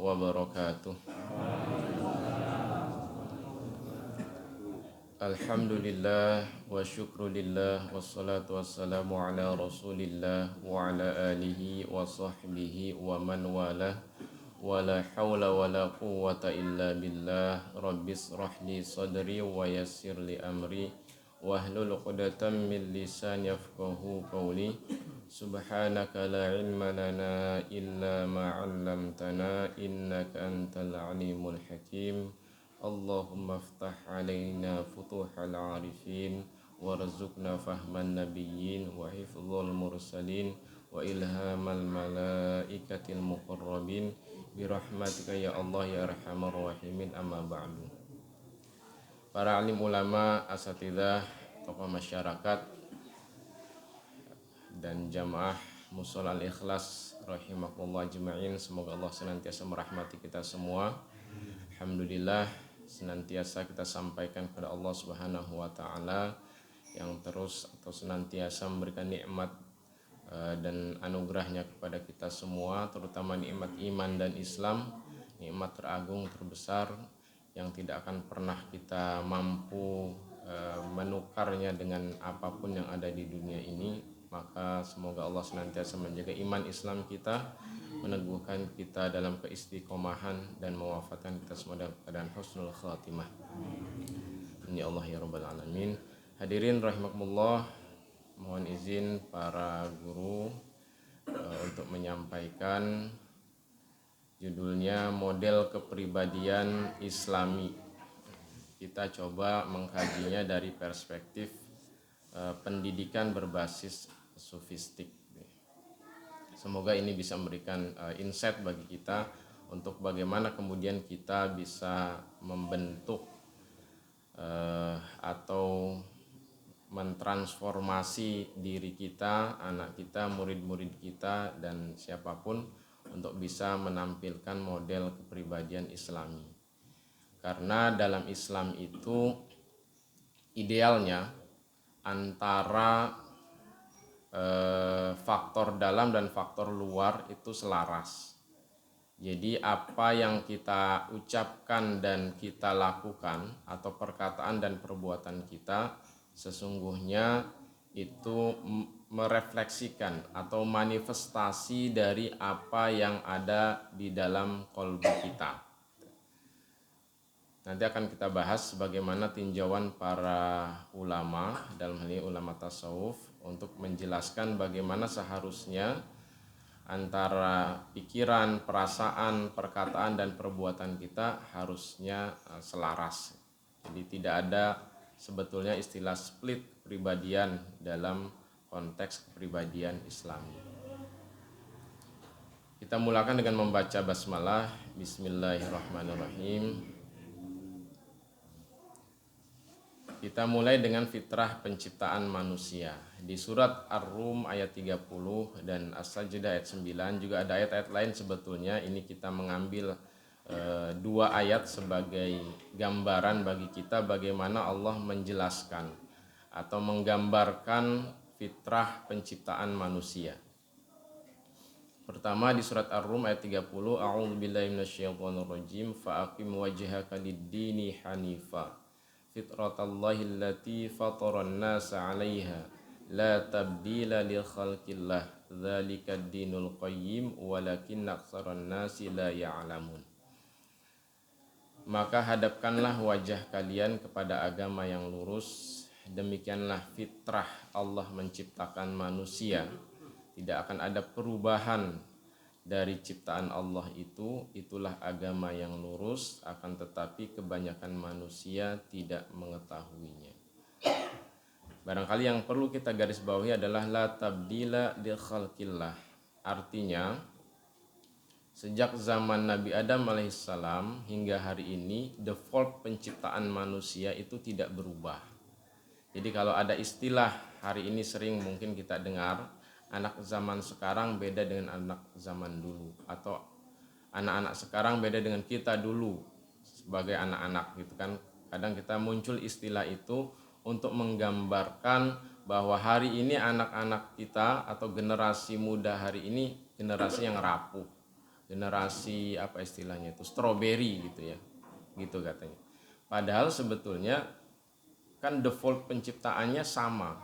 wabarakatuh. Alhamdulillah wa syukrulillah wassalatu wassalamu ala rasulillah wa ala alihi wa sahbihi wa man walah wa la hawla wa la quwwata illa billah. Rabbis rahli sadri wa yassir li amri wahlul 'uqdatam min lisani yafqahu qawli. Subhanaka la ilma lana illa ma 'allamtana innaka antal alimul hakim. Allahumma aftah alaina futuhal arifin warzuqna fahman nabiyyin wa hifdzul mursalin wa ilhamal malaikatil muqarrabin birahmatika ya Allah ya arhamar rahimin. Amma ba'du. Para alim ulama, asatidzah, tokoh masyarakat dan jamaah Mushola Al-Ikhlas rahimakumullah ajma'in, semoga Allah senantiasa merahmati kita semua. Alhamdulillah, senantiasa kita sampaikan kepada Allah Subhanahu wa taala yang terus atau senantiasa memberikan nikmat dan anugerahnya kepada kita semua, terutama nikmat iman dan Islam, nikmat teragung terbesar yang tidak akan pernah kita mampu menukarnya dengan apapun yang ada di dunia ini. Maka semoga Allah senantiasa menjaga iman Islam kita, meneguhkan kita dalam keistiqomahan dan mewafatkan kita semua dalam keadaan husnul khatimah. Ya Allah ya rabbal alamin. Hadirin rahimakumullah, mohon izin para guru untuk menyampaikan judulnya model kepribadian Islami. Kita coba mengkajinya dari perspektif pendidikan berbasis sofistik. Semoga ini bisa memberikan insight bagi kita untuk bagaimana kemudian kita bisa membentuk atau mentransformasi diri kita, anak kita, murid-murid kita, dan siapapun untuk bisa menampilkan model kepribadian Islami. Karena dalam Islam itu idealnya antara faktor dalam dan faktor luar itu selaras. Jadi apa yang kita ucapkan dan kita lakukan atau perkataan dan perbuatan kita sesungguhnya itu merefleksikan atau manifestasi dari apa yang ada di dalam qalbi kita. Nanti akan kita bahas bagaimana tinjauan para ulama, dalam hal ini ulama tasawuf, untuk menjelaskan bagaimana seharusnya antara pikiran, perasaan, perkataan, dan perbuatan kita harusnya selaras. Jadi tidak ada sebetulnya istilah split kepribadian dalam konteks kepribadian Islami. Kita mulakan dengan membaca basmalah. Bismillahirrahmanirrahim. Kita mulai dengan fitrah penciptaan manusia. Di surat Ar-Rum ayat 30 dan As-Sajdah ayat 9, juga ada ayat-ayat lain sebetulnya. Ini kita mengambil dua ayat sebagai gambaran bagi kita bagaimana Allah menjelaskan atau menggambarkan fitrah penciptaan manusia. Pertama di surat Ar-Rum ayat 30, A'udzubillahi minasyaitonirrajim, fa'aqim wajhaka lid-dini hanifa fitratallahi allati fataran nasa 'alaiha la tabdila li khalqillah dzalikad dinul qayyim walakinna aktsaran nasi la ya'lamun. Maka hadapkanlah wajah kalian kepada agama yang lurus, demikianlah fitrah Allah menciptakan manusia. Tidak akan ada perubahan dari ciptaan Allah itu, itulah agama yang lurus, akan tetapi kebanyakan manusia tidak mengetahuinya. Barangkali yang perlu kita garis bawahi adalah la tabdila li khalqillah. Artinya sejak zaman Nabi Adam alaihissalam hingga hari ini default penciptaan manusia itu tidak berubah. Jadi kalau ada istilah hari ini sering mungkin kita dengar, anak zaman sekarang beda dengan anak zaman dulu, atau anak-anak sekarang beda dengan kita dulu sebagai anak-anak gitu kan. Kadang kita muncul istilah itu untuk menggambarkan bahwa hari ini anak-anak kita atau generasi muda hari ini generasi yang rapuh, generasi apa istilahnya itu, strawberry gitu ya, gitu katanya. Padahal sebetulnya kan default penciptaannya sama,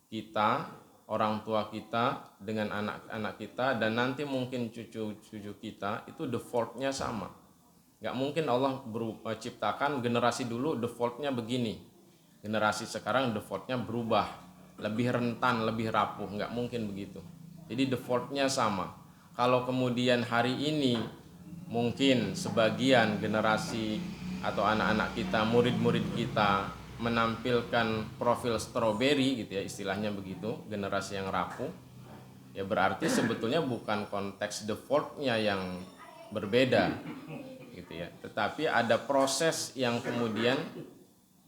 kita, orang tua kita dengan anak-anak kita, dan nanti mungkin cucu-cucu kita, itu defaultnya sama. Gak mungkin Allah ciptakan generasi dulu defaultnya begini, generasi sekarang defaultnya berubah, lebih rentan, lebih rapuh. Gak mungkin begitu. Jadi defaultnya sama. Kalau kemudian hari ini mungkin sebagian generasi atau anak-anak kita, murid-murid kita menampilkan profil strawberry gitu ya, istilahnya begitu, generasi yang rapuh, ya berarti sebetulnya bukan konteks defaultnya yang berbeda gitu ya, tetapi ada proses yang kemudian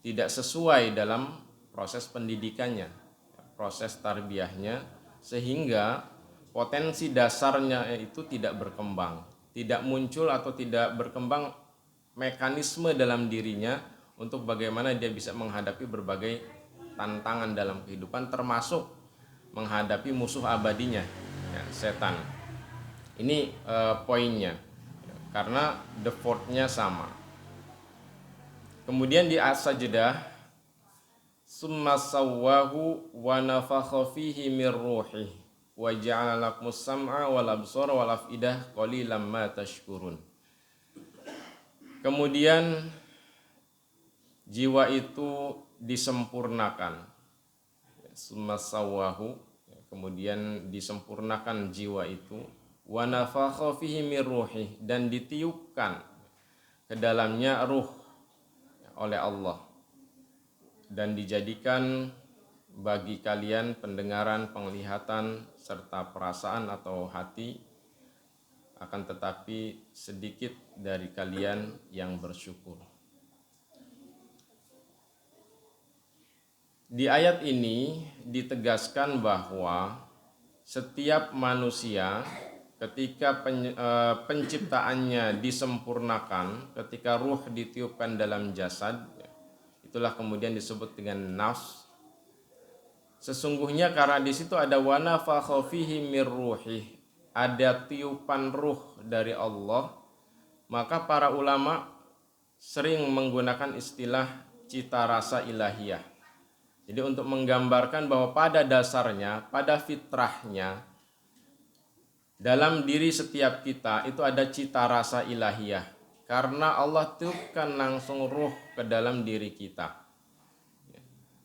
tidak sesuai dalam proses pendidikannya, proses tarbiyahnya, sehingga potensi dasarnya itu tidak berkembang, tidak muncul atau tidak berkembang mekanisme dalam dirinya untuk bagaimana dia bisa menghadapi berbagai tantangan dalam kehidupan, termasuk menghadapi musuh abadinya, ya, setan. Ini poinnya, karena defaultnya sama. Kemudian di as-sajdah, summa sawwahu wa nafakha fihi mir ruhi wa ja'ala lakumus sam'a wal absara wal afidah qalilan ma tashkurun. Kemudian jiwa itu disempurnakan, summa sawwahu, kemudian disempurnakan jiwa itu, wa nafakha fihi mir ruhi, dan ditiupkan ke dalamnya ruh oleh Allah, dan dijadikan bagi kalian pendengaran, penglihatan, serta perasaan atau hati, akan tetapi sedikit dari kalian yang bersyukur. Di ayat ini ditegaskan bahwa setiap manusia ketika penciptaannya disempurnakan, ketika ruh ditiupkan dalam jasad, itulah kemudian disebut dengan nafs. Sesungguhnya karena di situ ada wa nafakha fihi mir ruhi, ada tiupan ruh dari Allah, maka para ulama sering menggunakan istilah cita rasa ilahiyah. Jadi untuk menggambarkan bahwa pada dasarnya, pada fitrahnya, dalam diri setiap kita itu ada cita rasa ilahiyah, karena Allah tiupkan langsung ruh ke dalam diri kita.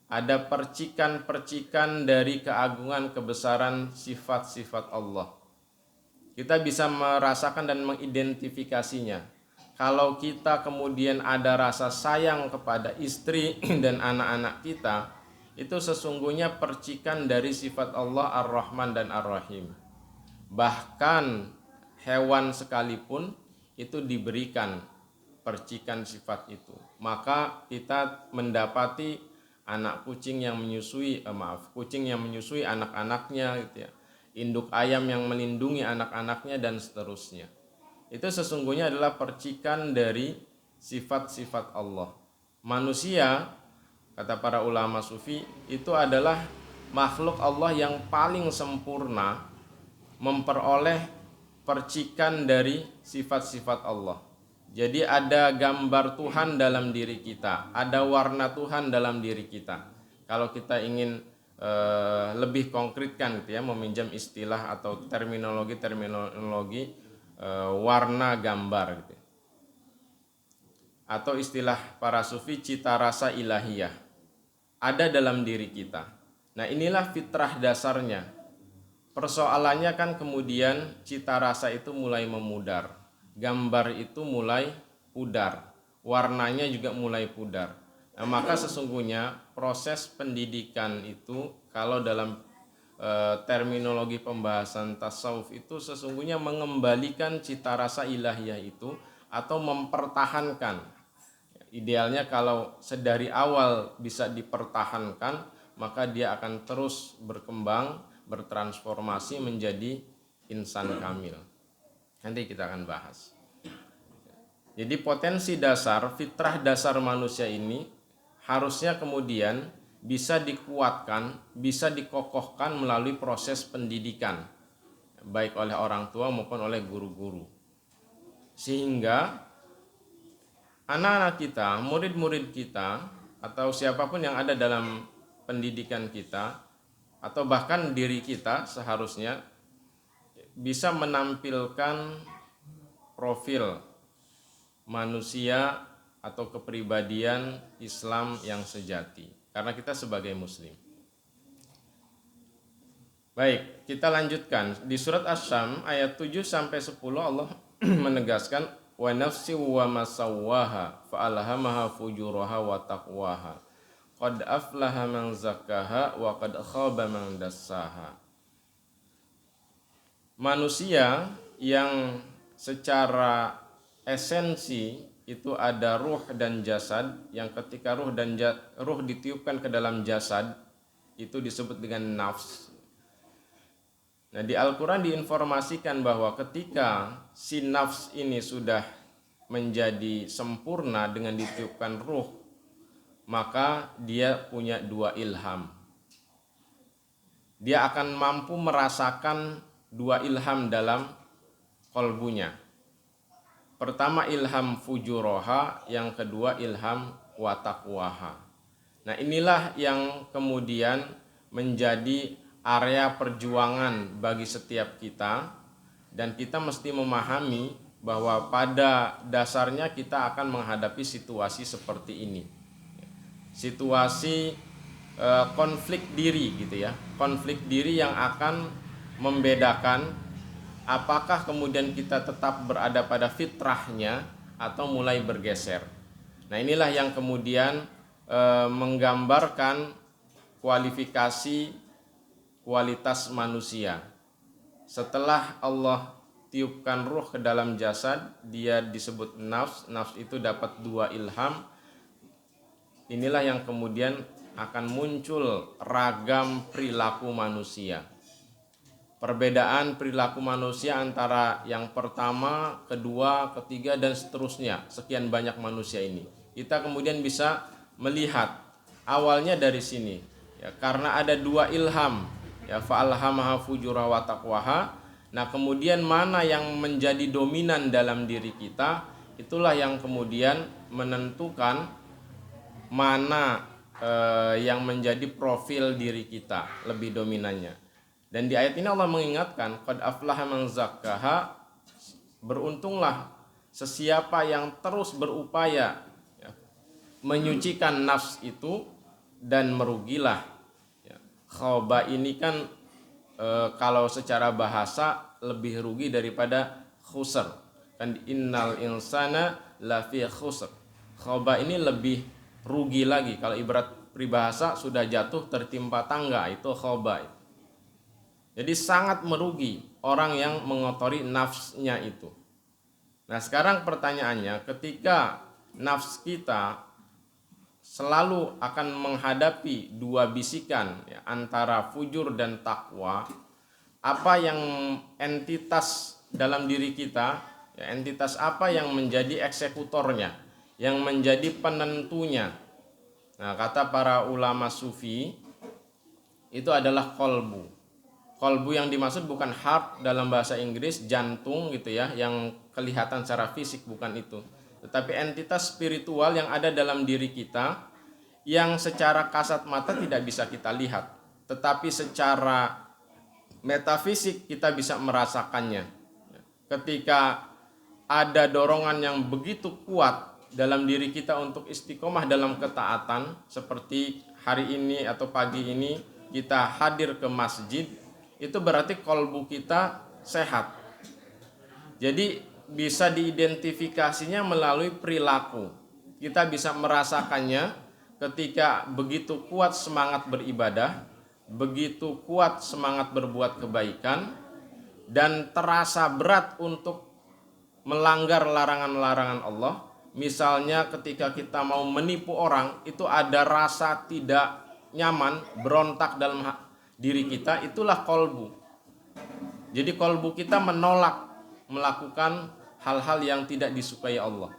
Ada percikan-percikan dari keagungan, kebesaran, sifat-sifat Allah. Kita bisa merasakan dan mengidentifikasinya. Kalau kita kemudian ada rasa sayang kepada istri dan anak-anak kita, itu sesungguhnya percikan dari sifat Allah Ar-Rahman dan Ar-Rahim. Bahkan hewan sekalipun itu diberikan percikan sifat itu. Maka kita mendapati kucing yang menyusui anak-anaknya gitu ya. Induk ayam yang melindungi anak-anaknya dan seterusnya. Itu sesungguhnya adalah percikan dari sifat-sifat Allah. Manusia, kata para ulama sufi, itu adalah makhluk Allah yang paling sempurna memperoleh percikan dari sifat-sifat Allah. Jadi ada gambar Tuhan dalam diri kita, ada warna Tuhan dalam diri kita. Kalau kita ingin lebih konkretkan gitu ya, meminjam istilah atau terminologi warna gambar gitu. Atau istilah para sufi cita rasa ilahiyah ada dalam diri kita. Nah, inilah fitrah dasarnya. Persoalannya kan kemudian cita rasa itu mulai memudar, gambar itu mulai pudar, warnanya juga mulai pudar. Nah, maka sesungguhnya proses pendidikan itu, kalau dalam terminologi pembahasan tasawuf itu sesungguhnya mengembalikan cita rasa ilahiyah itu atau mempertahankan. Idealnya kalau sedari awal bisa dipertahankan, maka dia akan terus berkembang, bertransformasi menjadi insan kamil. Nanti kita akan bahas. Jadi potensi dasar, fitrah dasar manusia ini harusnya kemudian bisa dikuatkan, bisa dikokohkan melalui proses pendidikan, baik oleh orang tua maupun oleh guru-guru. Sehingga anak-anak kita, murid-murid kita, atau siapapun yang ada dalam pendidikan kita, atau bahkan diri kita seharusnya bisa menampilkan profil manusia atau kepribadian Islam yang sejati. Karena kita sebagai muslim. Baik, kita lanjutkan. Di surat Asy-Syams ayat 7-10 Allah menegaskan wa nafsi wa masawwaha fa'alhamaha fujuraha wa taqwaha. Qad aflaha man zakkaha wa qad khaba man dassaha. Manusia yang secara esensi itu ada ruh dan jasad, yang ketika ruh ditiupkan ke dalam jasad itu disebut dengan nafs. Nah, di Al-Quran diinformasikan bahwa ketika si nafs ini sudah menjadi sempurna dengan ditiupkan ruh, maka dia punya dua ilham. Dia akan mampu merasakan dua ilham dalam qalbunya. Pertama ilham fujuroha, yang kedua ilham wataqwaha. Nah, inilah yang kemudian menjadi area perjuangan bagi setiap kita, dan kita mesti memahami bahwa pada dasarnya kita akan menghadapi situasi seperti ini. Situasi konflik diri gitu ya. Konflik diri yang akan membedakan apakah kemudian kita tetap berada pada fitrahnya atau mulai bergeser. Nah, inilah yang kemudian menggambarkan kualitas manusia. Setelah Allah tiupkan ruh ke dalam jasad, dia disebut nafs. Nafs itu dapat dua ilham. Inilah yang kemudian akan muncul ragam perilaku manusia. Perbedaan perilaku manusia antara yang pertama, kedua, ketiga, dan seterusnya. Sekian banyak manusia ini. Kita kemudian bisa melihat awalnya dari sini. Ya, karena ada dua ilham. Ya, fa'alhamaha fujura wa taqwaha. Nah, kemudian mana yang menjadi dominan dalam diri kita, itulah yang kemudian menentukan mana yang menjadi profil diri kita lebih dominannya. Dan di ayat ini Allah mengingatkan, qad aflaha man zakkaha, beruntunglah sesiapa yang terus berupaya ya, menyucikan nafs itu, dan merugilah. Khaba ini kan kalau secara bahasa lebih rugi daripada khusr. Kan innal insana lafi khusr. Khaba ini lebih rugi lagi. Kalau ibarat peribahasa sudah jatuh tertimpa tangga, itu khaba. Jadi sangat merugi orang yang mengotori nafsnya itu. Nah, sekarang pertanyaannya, ketika nafs kita selalu akan menghadapi dua bisikan ya, antara fujur dan takwa, apa yang entitas dalam diri kita, ya, entitas apa yang menjadi eksekutornya, yang menjadi penentunya. Nah, kata para ulama sufi, itu adalah qalbu. Qalbu yang dimaksud bukan heart dalam bahasa Inggris, jantung gitu ya, yang kelihatan secara fisik, bukan itu. Tetapi entitas spiritual yang ada dalam diri kita, yang secara kasat mata tidak bisa kita lihat, tetapi secara metafisik kita bisa merasakannya. Ketika ada dorongan yang begitu kuat dalam diri kita untuk istiqomah dalam ketaatan, seperti hari ini atau pagi ini kita hadir ke masjid, itu berarti qalbu kita sehat. Jadi bisa diidentifikasinya melalui perilaku. Kita bisa merasakannya ketika begitu kuat semangat beribadah, begitu kuat semangat berbuat kebaikan, dan terasa berat untuk melanggar larangan-larangan Allah. Misalnya ketika kita mau menipu orang, itu ada rasa tidak nyaman, berontak dalam diri kita, itulah qalbu. Jadi qalbu kita menolak melakukan hal-hal yang tidak disukai Allah.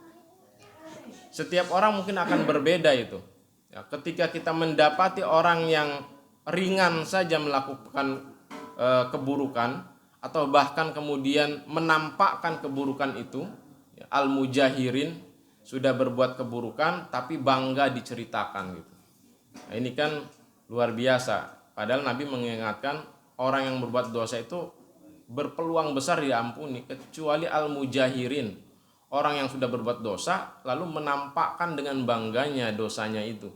Setiap orang mungkin akan berbeda itu. Ya, ketika kita mendapati orang yang ringan saja melakukan keburukan, atau bahkan kemudian menampakkan keburukan itu, Al-mujahirin, sudah berbuat keburukan tapi bangga diceritakan gitu. Nah, ini kan luar biasa. Padahal Nabi mengingatkan orang yang berbuat dosa itu berpeluang besar diampuni, kecuali al-mujahirin, orang yang sudah berbuat dosa lalu menampakkan dengan bangganya dosanya itu,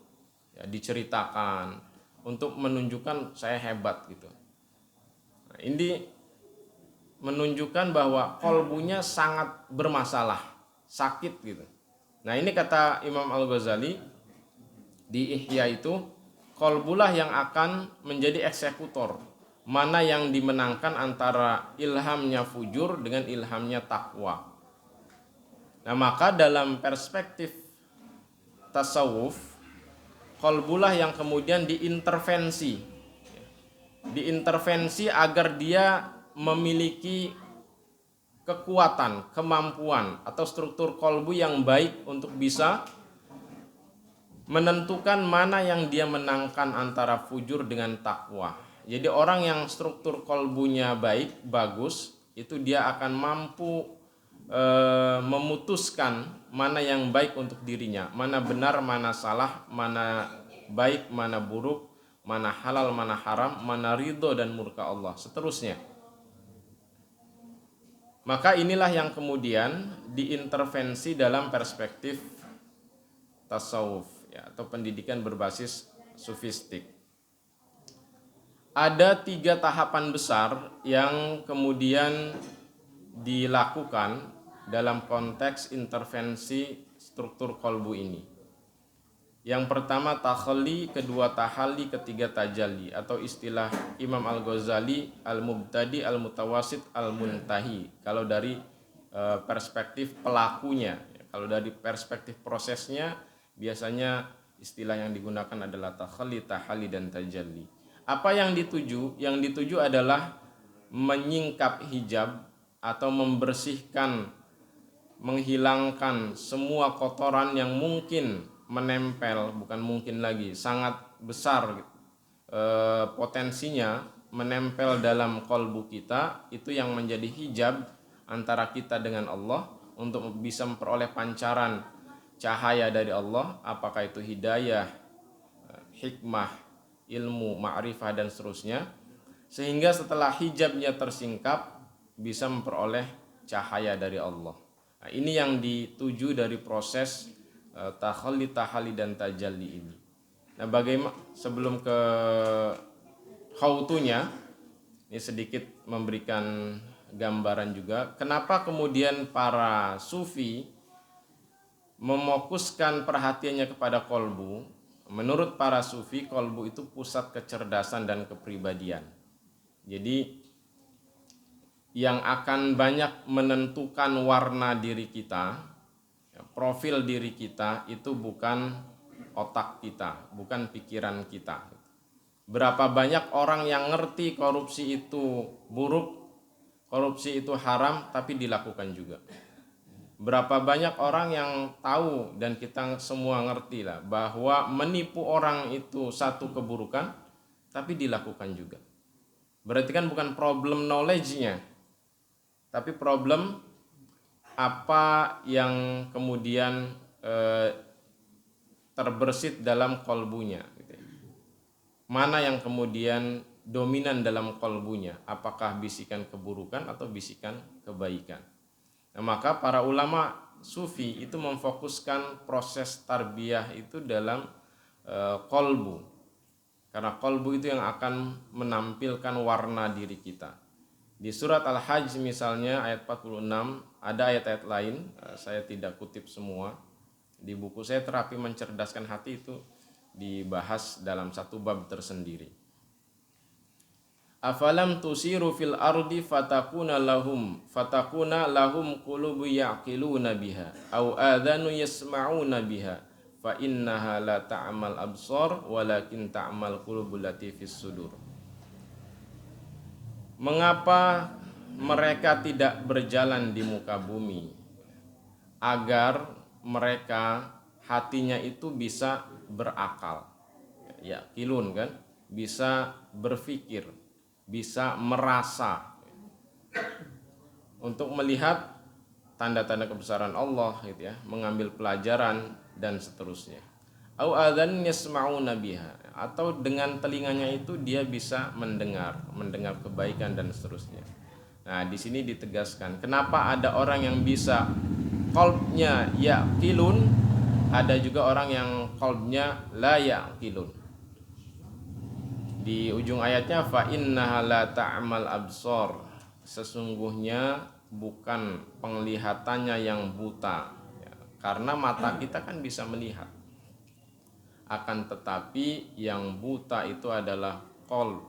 ya, diceritakan untuk menunjukkan saya hebat gitu. Nah, ini menunjukkan bahwa kolbunya sangat bermasalah, sakit gitu. Nah, ini kata Imam Al-Ghazali di Ihya itu, kolbulah yang akan menjadi eksekutor, mana yang dimenangkan antara ilhamnya fujur dengan ilhamnya takwa. Nah, maka dalam perspektif tasawuf, kolbulah yang kemudian diintervensi agar dia memiliki kekuatan, kemampuan atau struktur kolbu yang baik untuk bisa menentukan mana yang dia menangkan antara fujur dengan takwa. Jadi orang yang struktur kolbunya baik, bagus, itu dia akan mampu memutuskan mana yang baik untuk dirinya, mana benar, mana salah, mana baik, mana buruk, mana halal, mana haram, mana ridho dan murka Allah, seterusnya. Maka inilah yang kemudian diintervensi dalam perspektif tasawuf, ya, atau pendidikan berbasis sufistik. Ada 3 tahapan besar yang kemudian dilakukan dalam konteks intervensi struktur kolbu ini. Yang pertama takhalli, kedua tahalli, ketiga tajalli, atau istilah Imam Al-Ghazali al-mubtadi, al-mutawasit, al-muntahi. Kalau dari perspektif pelakunya, kalau dari perspektif prosesnya, biasanya istilah yang digunakan adalah takhalli, tahalli, dan tajalli. Apa yang dituju? Yang dituju adalah menyingkap hijab atau membersihkan, menghilangkan semua kotoran yang mungkin menempel, bukan mungkin lagi, sangat besar potensinya menempel dalam kolbu kita, itu yang menjadi hijab antara kita dengan Allah untuk bisa memperoleh pancaran cahaya dari Allah, apakah itu hidayah, hikmah, ilmu, ma'rifah, dan seterusnya, sehingga setelah hijabnya tersingkap bisa memperoleh cahaya dari Allah. Nah, ini yang dituju dari proses takhalli, tahalli, dan tajalli ini. Nah, bagaimana sebelum ke how-to-nya, ini sedikit memberikan gambaran juga kenapa kemudian para sufi memokuskan perhatiannya kepada kolbu. Menurut para sufi, kolbu itu pusat kecerdasan dan kepribadian. Jadi yang akan banyak menentukan warna diri kita, profil diri kita, itu bukan otak kita, bukan pikiran kita. Berapa banyak orang yang ngerti korupsi itu buruk, korupsi itu haram, tapi dilakukan juga. Berapa banyak orang yang tahu, dan kita semua ngerti lah, bahwa menipu orang itu satu keburukan, tapi dilakukan juga. Berarti kan bukan problem knowledge-nya, tapi problem apa yang kemudian terbersit dalam kolbunya gitu ya. Mana yang kemudian dominan dalam kolbunya, apakah bisikan keburukan atau bisikan kebaikan. Nah, maka para ulama sufi itu memfokuskan proses tarbiyah itu dalam kolbu, karena kolbu itu yang akan menampilkan warna diri kita. Di surat Al-Hajj misalnya ayat 46, ada ayat-ayat lain, saya tidak kutip semua. Di buku saya Terapi Mencerdaskan Hati itu dibahas dalam satu bab tersendiri. Afalam tusiru fil ardi fatakuna lahum qulubu ya'qiluna biha au adhanu yasma'una biha fa innaha la ta'mal absar walakin ta'mal qulubul lati fis sudur. Mengapa mereka tidak berjalan di muka bumi agar mereka hatinya itu bisa berakal, ya kilun kan, bisa berpikir, bisa merasa, untuk melihat tanda-tanda kebesaran Allah gitu ya, mengambil pelajaran dan seterusnya. Au adzan yasma'una biha, atau dengan telinganya itu dia bisa mendengar kebaikan dan seterusnya. Nah, di sini ditegaskan kenapa ada orang yang bisa qalbnya yaqilun, ada juga orang yang qalbnya la yaqilun. Di ujung ayatnya fa innaha la ta'mal absar, sesungguhnya bukan penglihatannya yang buta ya, karena mata kita kan bisa melihat, akan tetapi yang buta itu adalah qalb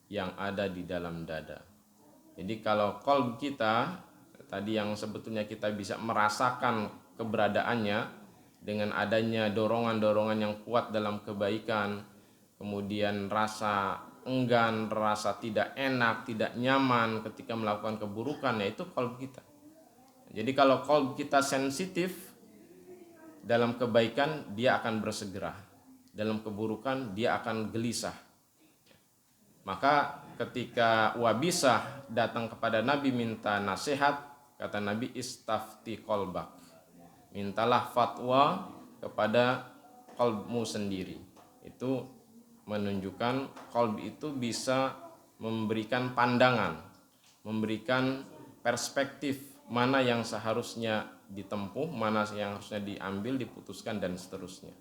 yang ada di dalam dada. Jadi kalau qalb kita tadi yang sebetulnya kita bisa merasakan keberadaannya dengan adanya dorongan-dorongan yang kuat dalam kebaikan, kemudian rasa enggan, rasa tidak enak, tidak nyaman ketika melakukan keburukan, yaitu qalb kita. Jadi kalau qalb kita sensitif dalam kebaikan, dia akan bersegera, dalam keburukan dia akan gelisah. Maka ketika Wabisah datang kepada Nabi minta nasihat, kata Nabi istafti qalbak, mintalah fatwa kepada qalbmu sendiri. Itu menunjukkan qalb itu bisa memberikan pandangan, memberikan perspektif mana yang seharusnya ditempuh, mana yang harusnya diambil, diputuskan dan seterusnya.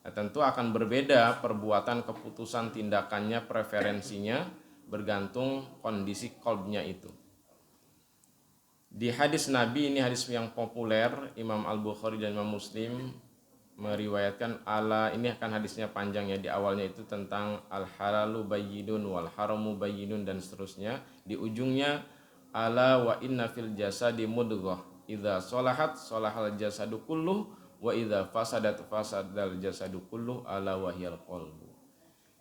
Nah, tentu akan berbeda perbuatan, keputusan, tindakannya, preferensinya bergantung kondisi qalbnya itu. Di hadis Nabi, ini hadis yang populer, Imam Al-Bukhari dan Imam Muslim meriwayatkan, ini akan hadisnya panjang ya, di awalnya itu tentang al-halalu bayyinun wal haramu bayyinun dan seterusnya. Di ujungnya ala wa inna fil jasadi mudghah idza salahat salahal jasadu kulluh wa idza fasadat fasadal jasadu kulluh ala wahyal qalbu.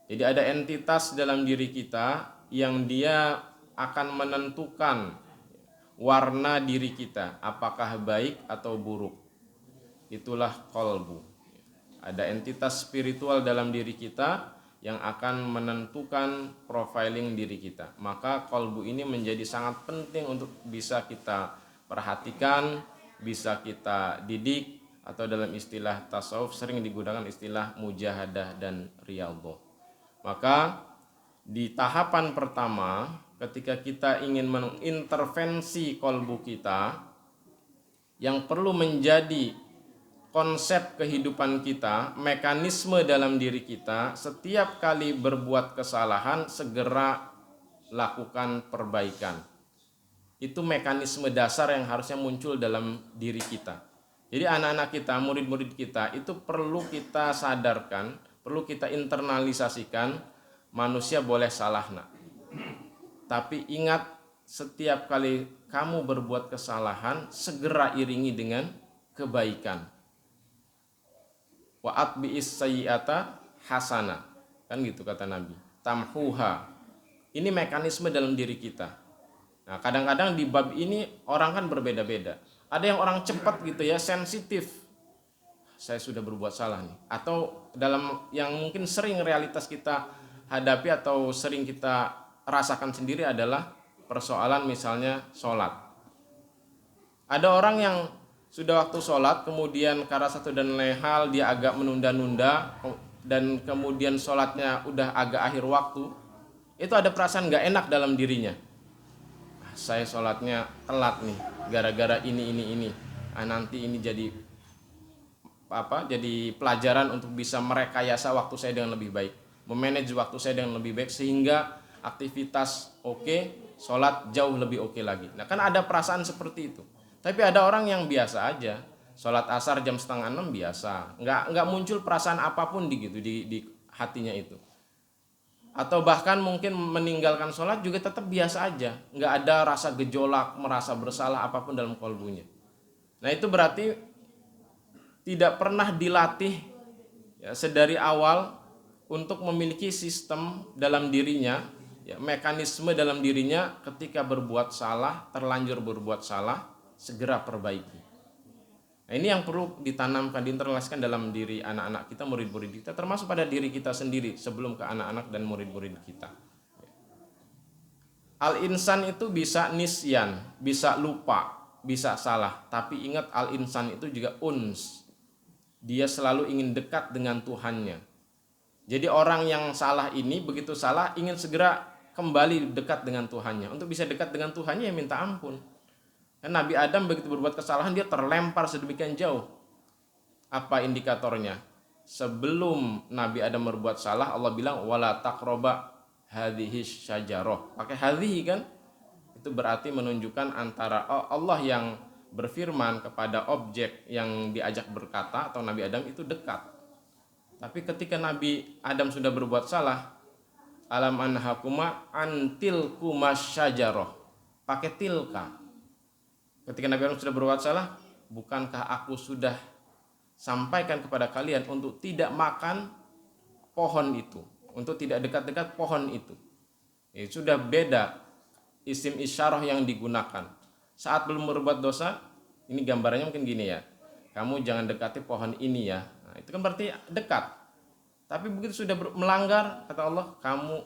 Jadi ada entitas dalam diri kita yang dia akan menentukan warna diri kita, apakah baik atau buruk. Itulah qalbu. Ada entitas spiritual dalam diri kita yang akan menentukan profiling diri kita. Maka qalbu ini menjadi sangat penting untuk bisa kita perhatikan, bisa kita didik, atau dalam istilah tasawuf sering digunakan istilah mujahadah dan riyadhah. Maka di tahapan pertama ketika kita ingin mengintervensi qalbu kita, yang perlu menjadi konsep kehidupan kita, mekanisme dalam diri kita, setiap kali berbuat kesalahan segera lakukan perbaikan. Itu mekanisme dasar yang harusnya muncul dalam diri kita. Jadi anak-anak kita, murid-murid kita itu perlu kita sadarkan, perlu kita internalisasikan, manusia boleh salah nak. Tapi ingat, setiap kali kamu berbuat kesalahan segera iringi dengan kebaikan. Wa atbi'is sayyi'ata hasana, kan gitu kata Nabi, tamhuha. Ini mekanisme dalam diri kita. Nah, kadang-kadang di bab ini orang kan berbeda-beda. Ada yang orang cepat gitu ya, sensitif, saya sudah berbuat salah nih. Atau dalam yang mungkin sering realitas kita hadapi atau sering kita rasakan sendiri adalah persoalan misalnya sholat. Ada orang yang sudah waktu sholat, kemudian karena satu dan lain hal dia agak menunda-nunda, dan kemudian sholatnya udah agak akhir waktu, itu ada perasaan gak enak dalam dirinya. Saya sholatnya telat nih, gara-gara ini. Nanti ini jadi pelajaran untuk bisa merekayasa waktu saya dengan lebih baik, memanage waktu saya dengan lebih baik, sehingga aktivitas oke, sholat jauh lebih oke lagi. Nah kan ada perasaan seperti itu. Tapi ada orang yang biasa aja, sholat asar jam 5:30 biasa, nggak muncul perasaan apapun di hatinya itu. Atau bahkan mungkin meninggalkan sholat juga tetap biasa aja, nggak ada rasa gejolak, merasa bersalah apapun dalam kalbunya. Nah itu berarti tidak pernah dilatih ya, sedari awal untuk memiliki sistem dalam dirinya, ya, mekanisme dalam dirinya ketika berbuat salah, terlanjur berbuat salah, segera perbaiki. Nah ini yang perlu ditanamkan, diinternalisasikan dalam diri anak-anak kita, murid-murid kita, termasuk pada diri kita sendiri sebelum ke anak-anak dan murid-murid kita. Al-insan itu bisa nisyan, bisa lupa, bisa salah, tapi ingat al-insan itu juga uns. Dia selalu ingin dekat dengan Tuhannya. Jadi orang yang salah ini begitu salah ingin segera kembali dekat dengan Tuhannya. Untuk bisa dekat dengan Tuhannya ya minta ampun. Dan Nabi Adam begitu berbuat kesalahan dia terlempar sedemikian jauh. Apa indikatornya? Sebelum Nabi Adam berbuat salah, Allah bilang wala taqroba hadhihi syajarah. Pakai hadhihi kan? Itu berarti menunjukkan antara Allah yang berfirman kepada objek yang diajak berkata atau Nabi Adam itu dekat. Tapi ketika Nabi Adam sudah berbuat salah, alam anhakuma antil kumasyajarah, pakai tilka. Ketika Nabi Adam sudah berbuat salah, bukankah aku sudah sampaikan kepada kalian untuk tidak makan pohon itu, untuk tidak dekat-dekat pohon itu. Sudah beda isim isyarah yang digunakan. Saat belum berbuat dosa, ini gambarannya mungkin gini ya, kamu jangan dekati pohon ini ya. Nah, itu kan berarti dekat. Tapi begitu sudah melanggar, kata Allah,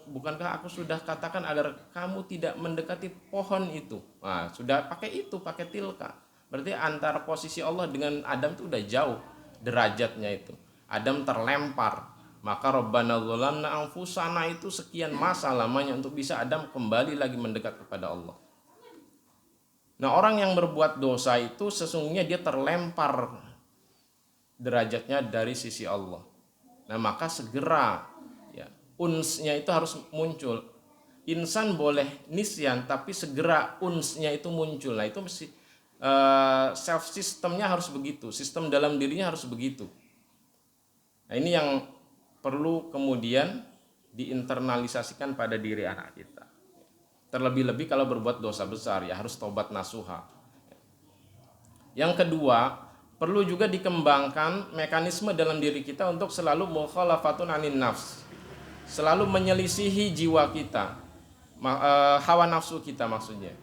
bukankah aku sudah katakan agar kamu tidak mendekati pohon itu. Nah, sudah pakai itu, pakai tilka. Berarti antara posisi Allah dengan Adam itu udah jauh derajatnya itu. Adam terlempar. Maka Rabbana dzalamna anfusana itu sekian masa lamanya untuk bisa Adam kembali lagi mendekat kepada Allah. Nah, orang yang berbuat dosa itu sesungguhnya dia terlempar derajatnya dari sisi Allah. Nah, maka segera ya, unsnya itu harus muncul. Insan boleh nisyan, tapi segera unsnya itu muncul. Nah, itu mesti self sistemnya harus begitu, sistem dalam dirinya harus begitu. Nah, ini yang perlu kemudian diinternalisasikan pada diri anak kita. Terlebih-lebih kalau berbuat dosa besar ya harus tobat nasuha. Yang kedua, perlu juga dikembangkan mekanisme dalam diri kita untuk selalu mukhalafatun anin nafs. Selalu menyelisihi jiwa kita, hawa nafsu kita maksudnya.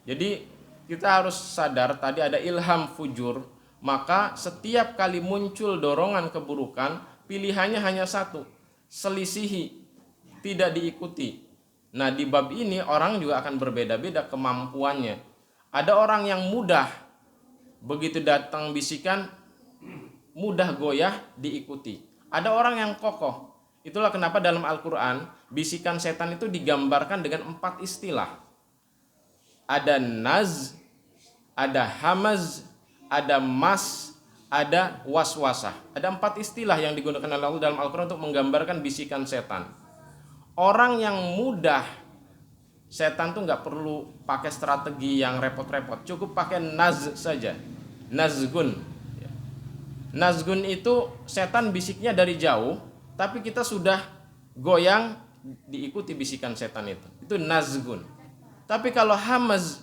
Jadi kita harus sadar tadi ada ilham fujur, maka setiap kali muncul dorongan keburukan, pilihannya hanya satu, selisihi, tidak diikuti. Nah, di bab ini orang juga akan berbeda-beda kemampuannya. Ada orang yang mudah, begitu datang bisikan, mudah goyah diikuti. Ada orang yang kokoh. Itulah kenapa dalam Al-Quran, bisikan setan itu digambarkan dengan 4 istilah. Ada naz, ada hamaz, ada mas, ada waswasah. Ada 4 istilah yang digunakan oleh Allah dalam Al-Quran untuk menggambarkan bisikan setan. Orang yang mudah, setan tuh nggak perlu pakai strategi yang repot-repot, cukup pakai naz saja, nazgun. Nazgun itu setan bisiknya dari jauh, tapi kita sudah goyang diikuti bisikan setan itu nazgun. Tapi kalau hamaz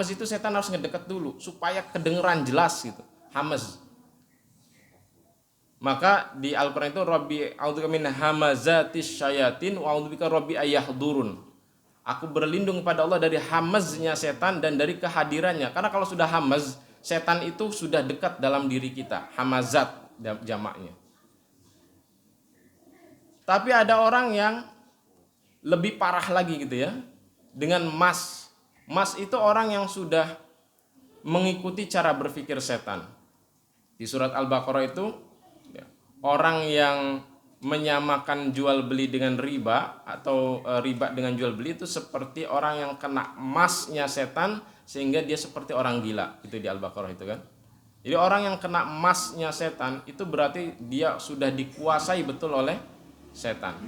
itu setan harus ngedekat dulu supaya kedengeran jelas gitu, hamaz. Maka di Al-Quran itu Rabbi a'udzubika min hamazatis syayatin wa a'udzubika Rabbi ayahdurun. Aku berlindung pada Allah dari hamaznya setan dan dari kehadirannya. Karena kalau sudah hamaz, setan itu sudah dekat dalam diri kita. Hamazat jamaknya. Tapi ada orang yang lebih parah lagi gitu ya. Dengan mas. Mas itu orang yang sudah mengikuti cara berpikir setan. Di surat Al-Baqarah itu orang yang menyamakan jual beli dengan riba atau riba dengan jual beli itu seperti orang yang kena emasnya setan sehingga dia seperti orang gila, itu di Al-Baqarah itu kan. Jadi orang yang kena emasnya setan itu berarti dia sudah dikuasai betul oleh setan.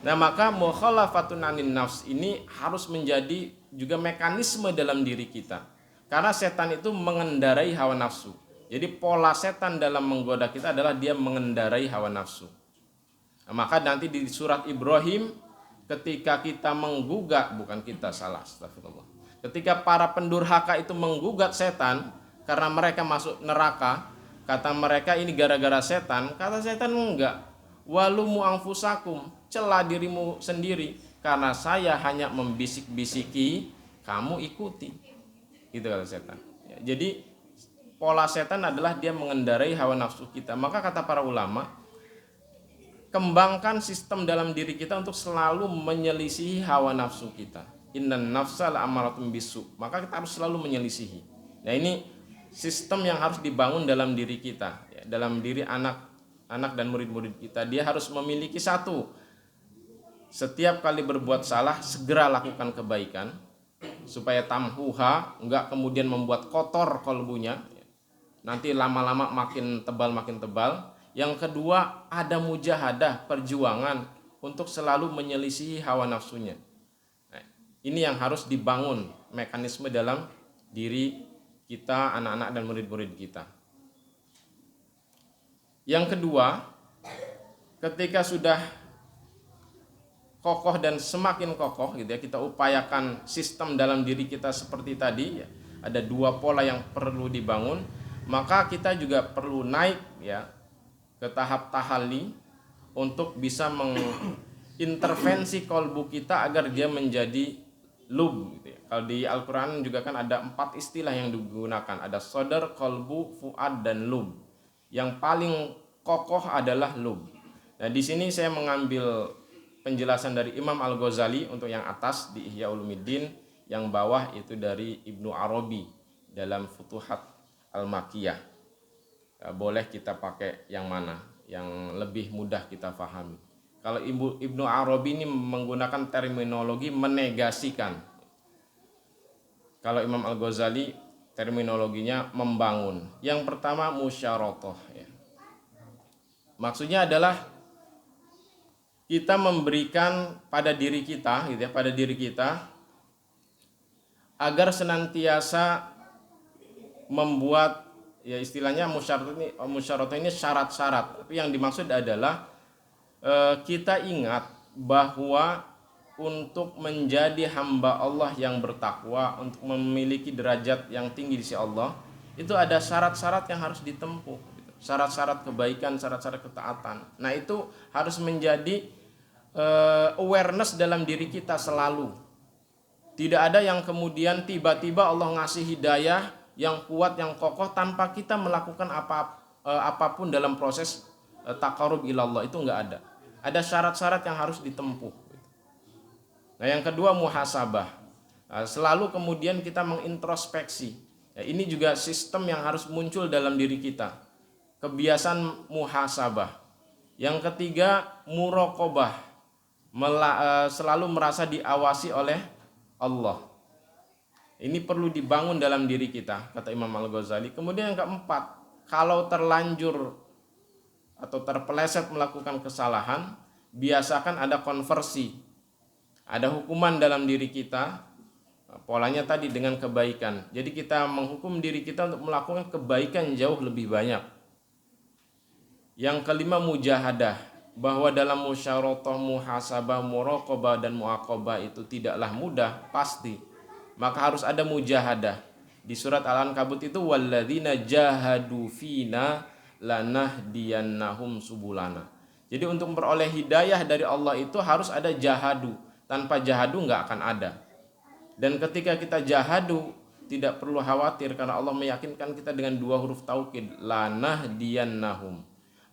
Nah, maka mukhalafatun anin nafs ini harus menjadi juga mekanisme dalam diri kita. Karena setan itu mengendarai hawa nafsu. Jadi pola setan dalam menggoda kita adalah dia mengendarai hawa nafsu. Nah, maka nanti di surat Ibrahim ketika kita menggugat, bukan kita salah, astagfirullah. Ketika para pendurhaka itu menggugat setan karena mereka masuk neraka, kata mereka ini gara-gara setan, kata setan enggak. Walumu anfusakum, cela dirimu sendiri karena saya hanya membisik-bisiki, kamu ikuti. Gitu kata setan. Ya, jadi pola setan adalah dia mengendarai hawa nafsu kita. Maka kata para ulama, kembangkan sistem dalam diri kita untuk selalu menyelisihi hawa nafsu kita. Innan nafsa la'amaratun bisu. Maka kita harus selalu menyelisihi. Nah, ini sistem yang harus dibangun dalam diri kita, ya, dalam diri anak dan murid-murid kita. Dia harus memiliki satu, setiap kali berbuat salah segera lakukan kebaikan, supaya tamhuha, enggak kemudian membuat kotor kalbunya, nanti lama-lama makin tebal. Yang kedua, ada mujahadah, perjuangan untuk selalu menyelisihi hawa nafsunya. Nah, ini yang harus dibangun mekanisme dalam diri kita, anak-anak dan murid-murid kita. Yang kedua, ketika sudah kokoh dan semakin kokoh gitu ya, kita upayakan sistem dalam diri kita seperti tadi ya, ada dua pola yang perlu dibangun, maka kita juga perlu naik ya ke tahap tahalli untuk bisa mengintervensi kolbu kita agar dia menjadi lub gitu ya. Kalau di Al-Quran juga kan ada 4 istilah yang digunakan, ada sodar, kolbu, fuad, dan lub. Yang paling kokoh adalah lub. Nah, di sini saya mengambil penjelasan dari Imam Al-Ghazali untuk yang atas di Ihya Ulumuddin, yang bawah itu dari Ibnu Arabi dalam Futuhat Al-Makkiyah. Boleh kita pakai yang mana, yang lebih mudah kita pahami. Kalau Ibnu Arabi ini menggunakan terminologi menegasikan. Kalau Imam Al-Ghazali terminologinya membangun. Yang pertama musyarotoh ya. Maksudnya adalah kita memberikan pada diri kita gitu ya, pada diri kita agar senantiasa membuat ya, istilahnya musyarotoh ini syarat-syarat. Tapi yang dimaksud adalah kita ingat bahwa untuk menjadi hamba Allah yang bertakwa, untuk memiliki derajat yang tinggi di sisi Allah, itu ada syarat-syarat yang harus ditempuh, syarat-syarat kebaikan, syarat-syarat ketaatan. Nah, itu harus menjadi awareness dalam diri kita selalu. Tidak ada yang kemudian tiba-tiba Allah ngasih hidayah yang kuat, yang kokoh tanpa kita melakukan apapun dalam proses taqarrub ilallah, itu enggak ada. Ada syarat-syarat yang harus ditempuh. Nah, yang kedua muhasabah. Nah, selalu kemudian kita mengintrospeksi. Ya, ini juga sistem yang harus muncul dalam diri kita. Kebiasaan muhasabah. Yang ketiga muraqabah. Selalu merasa diawasi oleh Allah. Ini perlu dibangun dalam diri kita, kata Imam Al-Ghazali. Kemudian yang keempat, kalau terlanjur atau terpeleset melakukan kesalahan, biasakan ada konversi. Ada hukuman dalam diri kita, polanya tadi dengan kebaikan. Jadi kita menghukum diri kita untuk melakukan kebaikan jauh lebih banyak. Yang kelima mujahadah, bahwa dalam musyarotoh, muhasabah, muraqabah dan muaqabah itu tidaklah mudah, pasti. Maka harus ada mujahadah. Di surat Al-Ankabut itu walladzina jahadu fina lanahdiyannahum subulana. Jadi untuk memperoleh hidayah dari Allah itu harus ada jahadu. Tanpa jahadu nggak akan ada. Dan ketika kita jahadu, tidak perlu khawatir karena Allah meyakinkan kita dengan 2 huruf taukid, lanahdiyannahum.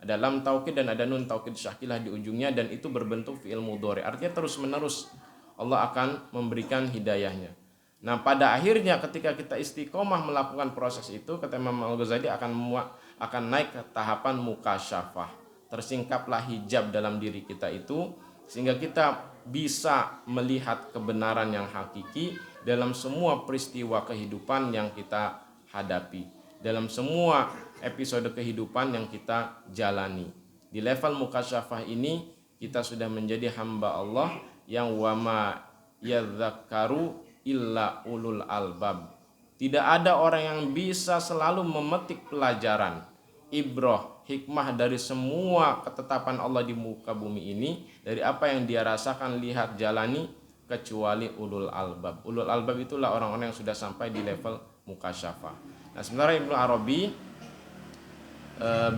Ada lam taukid dan ada nun taukid syakilah di ujungnya, dan itu berbentuk fi'il mudhari. Artinya terus-menerus Allah akan memberikan hidayahnya. Nah, pada akhirnya ketika kita istiqomah melakukan proses itu, kata Imam Al-Ghazali akan naik ke tahapan mukasyafah. Tersingkaplah hijab dalam diri kita itu sehingga kita bisa melihat kebenaran yang hakiki dalam semua peristiwa kehidupan yang kita hadapi, dalam semua episode kehidupan yang kita jalani. Di level mukasyafah ini kita sudah menjadi hamba Allah yang wama yadzakkaru illa ulul albab. Tidak ada orang yang bisa selalu memetik pelajaran, ibrah, hikmah dari semua ketetapan Allah di muka bumi ini, dari apa yang dia rasakan, lihat, jalani, kecuali ulul albab. Ulul albab itulah orang-orang yang sudah sampai di level mukasyafah. Nah, sementara Ibnu Arabi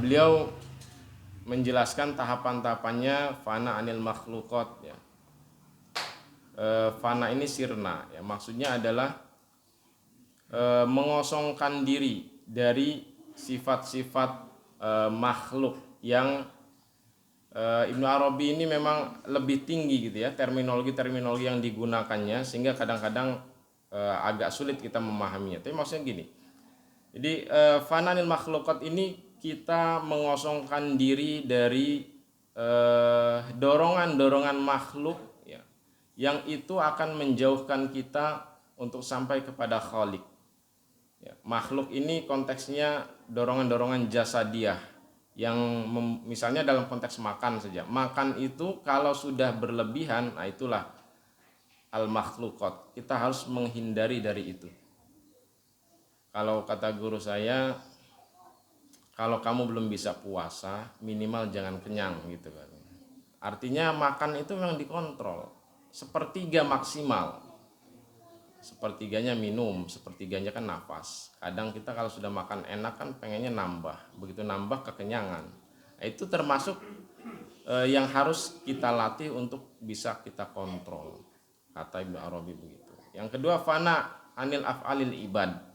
beliau menjelaskan tahapan-tahapannya fana anil makhluqat ya. Fana ini sirna ya, maksudnya adalah mengosongkan diri dari sifat-sifat makhluk yang Ibnu Arabi ini memang lebih tinggi gitu ya, terminologi yang digunakannya, sehingga kadang-kadang agak sulit kita memahaminya. Tapi maksudnya gini, Jadi fana anil makhlukat ini kita mengosongkan diri dari dorongan-dorongan makhluk ya, yang itu akan menjauhkan kita untuk sampai kepada Khalik. Ya, makhluk ini konteksnya dorongan-dorongan jasadiah yang misalnya dalam konteks makan saja. Makan itu kalau sudah berlebihan, nah itulah al-makhlukat. Kita harus menghindari dari itu. Kalau kata guru saya, kalau kamu belum bisa puasa, minimal jangan kenyang gitu kan. Artinya makan itu memang dikontrol. Sepertiga maksimal. Sepertiganya minum, sepertiganya kan nafas. Kadang kita kalau sudah makan enak kan pengennya nambah. Begitu nambah kekenyangan. Nah, itu termasuk yang harus kita latih untuk bisa kita kontrol. Kata Ibnu Arabi begitu. Yang kedua, fana anil af'alil ibad.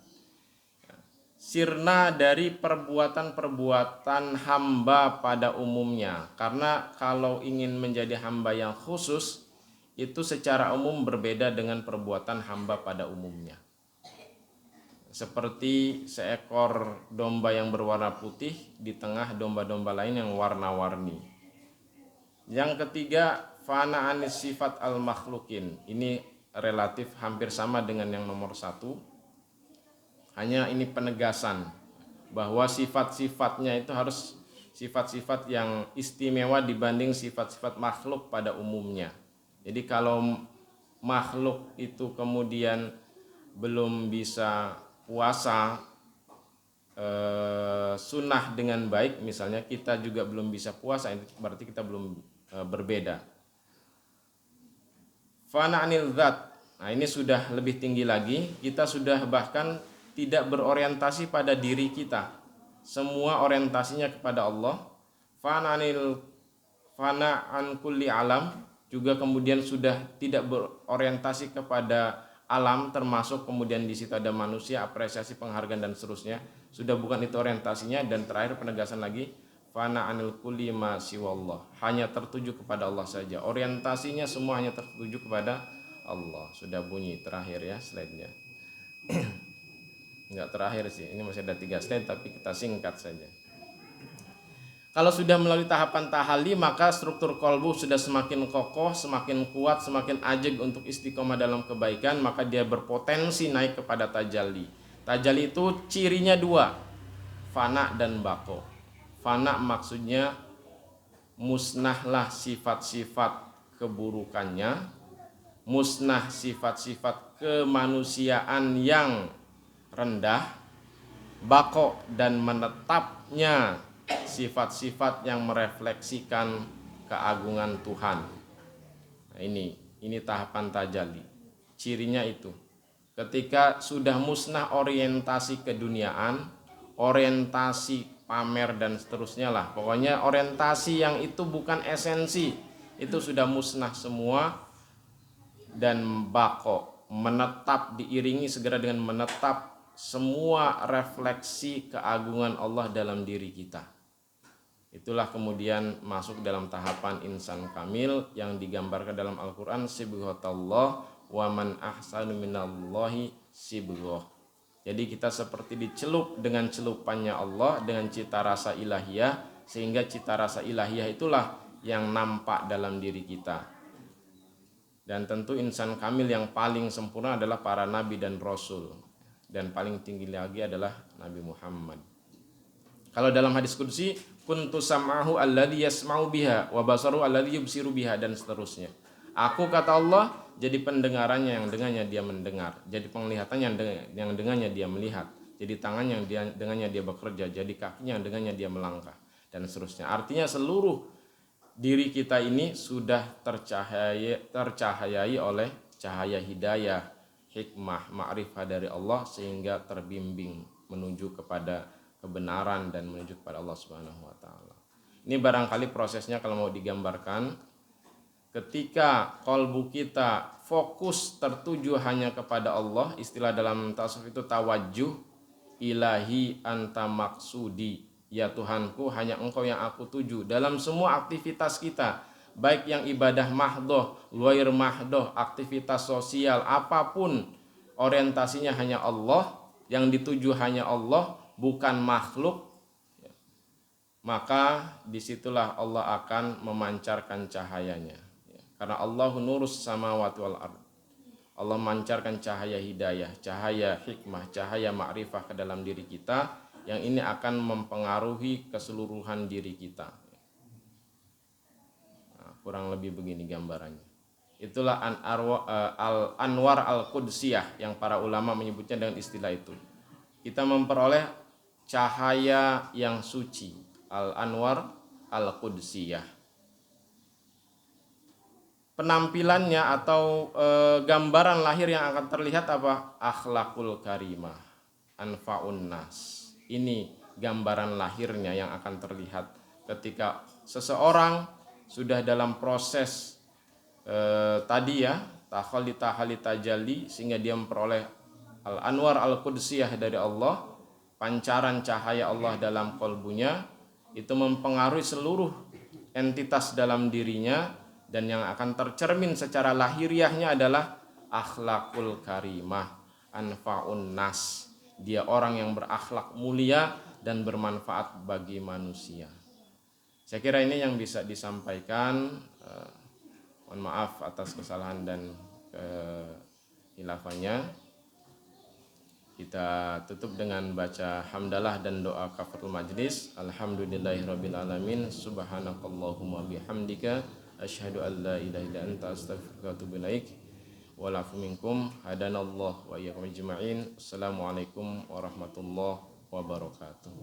Sirna dari perbuatan-perbuatan hamba pada umumnya. Karena kalau ingin menjadi hamba yang khusus, itu secara umum berbeda dengan perbuatan hamba pada umumnya. Seperti seekor domba yang berwarna putih di tengah domba-domba lain yang warna-warni. Yang ketiga, fana anis sifat al-makhlukin. Ini relatif hampir sama dengan yang nomor 1. Hanya ini penegasan bahwa sifat-sifatnya itu harus sifat-sifat yang istimewa dibanding sifat-sifat makhluk pada umumnya. Jadi kalau makhluk itu kemudian belum bisa puasa sunnah dengan baik, misalnya kita juga belum bisa puasa, itu berarti kita belum berbeda. Fana anil dzat. Nah, ini sudah lebih tinggi lagi, kita sudah bahkan tidak berorientasi pada diri kita. Semua orientasinya kepada Allah. Fana an kulli alam, juga kemudian sudah tidak berorientasi kepada alam, termasuk kemudian di situ ada manusia, apresiasi, penghargaan dan seterusnya. Sudah bukan itu orientasinya. Dan terakhir penegasan lagi, fana anil kulli ma siwallah, hanya tertuju kepada Allah saja. Orientasinya semua hanya tertuju kepada Allah. Sudah bunyi terakhir ya slide-nya. Enggak terakhir sih, ini masih ada 3 slide tapi kita singkat saja. Kalau sudah melalui tahapan tahalli, maka struktur kolbu sudah semakin kokoh, semakin kuat, semakin ajeg untuk istiqomah dalam kebaikan, maka dia berpotensi naik kepada tajalli. Tajalli itu cirinya 2, fana dan bako. Fana maksudnya musnahlah sifat-sifat keburukannya, musnah sifat-sifat kemanusiaan yang rendah, bako dan menetapnya sifat-sifat yang merefleksikan keagungan Tuhan. Nah, ini tahapan tajalli. Cirinya itu. Ketika sudah musnah orientasi keduniaan, orientasi pamer dan seterusnya lah. Pokoknya orientasi yang itu bukan esensi, itu sudah musnah semua. Dan bako, menetap, diiringi segera dengan menetap semua refleksi keagungan Allah dalam diri kita. Itulah kemudian masuk dalam tahapan insan kamil yang digambarkan dalam Al-Quran, sibghatallah wa man ahsanu minallahi sibghah. Jadi kita seperti dicelup dengan celupannya Allah, dengan cita rasa ilahiyah, sehingga cita rasa ilahiyah itulah yang nampak dalam diri kita. Dan tentu insan kamil yang paling sempurna adalah para nabi dan rasul. Dan paling tinggi lagi adalah Nabi Muhammad. Kalau dalam hadis qudsi, kuntu sam'ahu alladhi yasma'u biha wa basaru alladhi yubsiru biha, dan seterusnya. Aku, kata Allah, jadi pendengarannya yang dengannya dia mendengar, jadi penglihatannya yang dengannya dia melihat, jadi tangan yang dengannya dia bekerja, jadi kakinya yang dengannya dia melangkah, dan seterusnya. Artinya seluruh diri kita ini sudah tercahayai oleh cahaya hidayah, hikmah, ma'rifah dari Allah, sehingga terbimbing menuju kepada kebenaran dan menuju kepada Allah Subhanahu wa taala. Ini barangkali prosesnya kalau mau digambarkan, ketika kalbu kita fokus tertuju hanya kepada Allah, istilah dalam tasawuf itu tawajuh, ilahi anta maksudi, ya Tuhanku, hanya Engkau yang aku tuju dalam semua aktivitas kita, baik yang ibadah mahdoh, luar mahdoh, aktivitas sosial apapun, orientasinya hanya Allah. yang dituju hanya Allah, bukan makhluk, maka disitulah Allah akan memancarkan cahayanya. Karena Allahu nurus samawati wal ard. Allah memancarkan cahaya hidayah, cahaya hikmah, cahaya ma'rifah ke dalam diri kita, yang ini akan mempengaruhi keseluruhan diri kita. Nah, kurang lebih begini gambarannya. Itulah al-anwar al-qudsiyah yang para ulama menyebutnya dengan istilah itu. Kita memperoleh cahaya yang suci, al-anwar al-qudsiyah. Penampilannya atau gambaran lahir yang akan terlihat apa? Akhlakul karimah, anfa'un nas. Ini gambaran lahirnya yang akan terlihat ketika seseorang sudah dalam proses tadi ya, tahalli tajalli, sehingga dia memperoleh al-anwar al-qudsiyah dari Allah, pancaran cahaya Allah dalam kolbunya, itu mempengaruhi seluruh entitas dalam dirinya, dan yang akan tercermin secara lahiriahnya adalah akhlakul karimah, anfa'un nas. Dia orang yang berakhlak mulia dan bermanfaat bagi manusia. Saya kira ini yang bisa disampaikan. Mohon maaf atas kesalahan dan kehilafannya. Kita tutup dengan baca hamdalah dan doa kafaratul majlis. Alhamdulillahirabbil alamin. Subhanakallahumma bihamdika asyhadu an la ilaha illa anta astaghfiruka wa atubu ilaik. Wa'alafu minkum hadanallahu wa iyyakum ajma'in. Assalamualaikum warahmatullahi wabarakatuh.